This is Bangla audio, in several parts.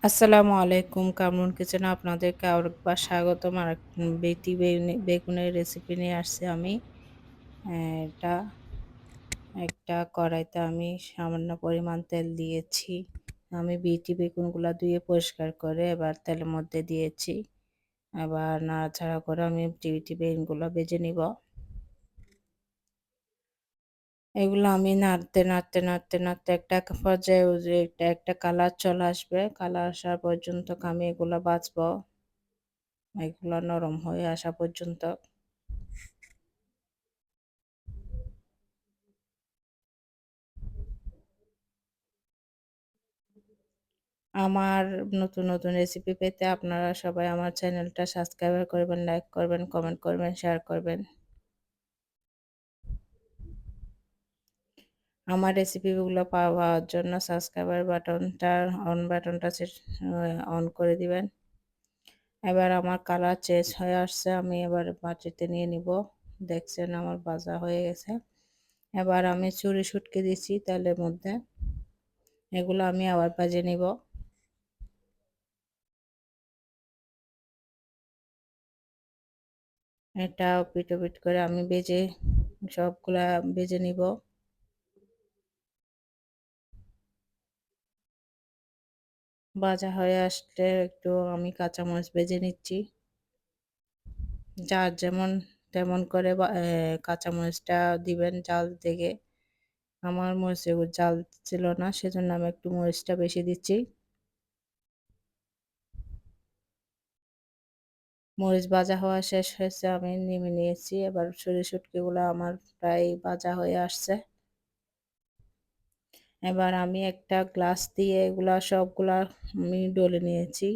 আসসালামু আলাইকুম। কামরুন কিচেনে আপনাদেরকে আরেকবার স্বাগতম। বেটি বেগুনের রেসিপি নিয়ে আসছি আমি। এটা একটা কড়াইতে আমি সামান্য পরিমাণ তেল দিয়েছি। আমি বিটি বেগুনগুলা ধুয়ে পরিষ্কার করে এবার তেলের মধ্যে দিয়েছি। এবার নাড়াচাড়া করে আমি বিটি বেগুনগুলো ভেজে নিব। এগুলো আমি নাড়তে একটা পর্যায়ে একটা কালার চলে আসবে। কালার আসা পর্যন্ত আমি এগুলো ভাজবো। এগুলো নরম হয়ে আসা পর্যন্ত। আমার নতুন রেসিপি পেতে আপনারা সবাই আমার চ্যানেলটা সাবস্ক্রাইব করবেন, লাইক করবেন, কমেন্ট করবেন, শেয়ার করবেন। আমার রেসিপিগুলো পাওয়ার জন্য সাবস্ক্রাইবার বাটনটা অন করে দিবেন। এবার আমার কালার চেঞ্জ হয়ে আসছে, আমি এবার বাটিতে নিয়ে নিব। দেখছেন আমার ভাজা হয়ে গেছে। এবার আমি চুরি শুটকি দিচ্ছি তেলের মধ্যে। এগুলো আমি আবার ভাজে নিব। এটা পিট করে আমি সবগুলা ভেজে নিব। ভাজা হয়ে আসলে একটু আমি কাঁচামরিচ ভেজে নিচ্ছি। যার যেমন তেমন করে কাঁচামরিচটা দিবেন জাল দেখে। আমার মরিচে জাল ছিল না, সেজন্য আমি একটু মরিচটা বেশি দিচ্ছি। মরিচ ভাজা হওয়া শেষ হয়েছে, আমি নেমে নিয়েছি। এবার শুটকিগুলো আমার প্রায় ভাজা হয়ে আসছে। এবার আমি একটা গ্লাস দিয়ে সবগুলা আমি ডলে নিয়েছি।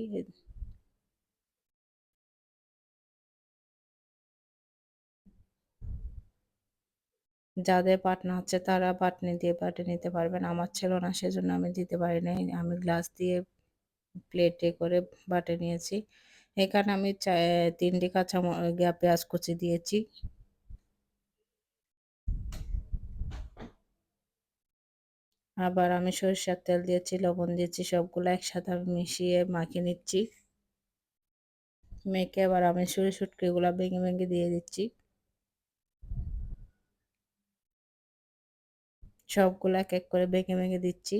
যাদের বাটনা আছে তারা বাটনি দিয়ে বাটে নিতে পারবেন। আমার ছিল না, সেজন্য আমি দিতে পারি নাই। আমি গ্লাস দিয়ে প্লেটে করে বাটে নিয়েছি। এখানে আমি 3টি পেঁয়াজ কুচি দিয়েছি। আবার আমি সরিষার তেল দিয়েছি, লবণ দিয়েছি, সবগুলো একসাথে আমি মিশিয়ে মাখিয়ে নিচ্ছি। মেখে আবার আমি শুটকিগুলো ভেঙে দিয়ে দিচ্ছি। সবগুলো এক করে ভেঙে দিচ্ছি।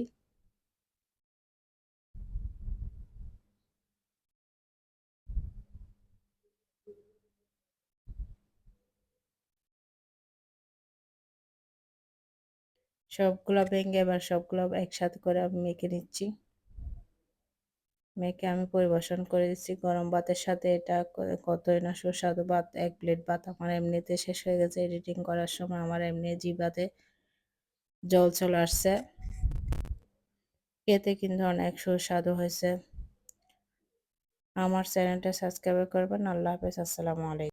সবগুলো ভেঙে এবার সবগুলো একসাথে করে আমি মেখে নিচ্ছি। মেখে আমি পরিবেশন করে দিচ্ছি গরম ভাতের সাথে। এটা কতই না সুস্বাদু ভাত। 1 প্লেট ভাত আমার এমনিতে শেষ হয়ে গেছে। এডিটিং করার সময় আমার এমনি জিভাতে জল চলে আসছে। খেতে কিন্তু অনেক সুস্বাদু হয়েছে। আমার চ্যানেলটা সাবস্ক্রাইব করবেন। আল্লাহ হাফেজ। আসসালামু আলাইকুম।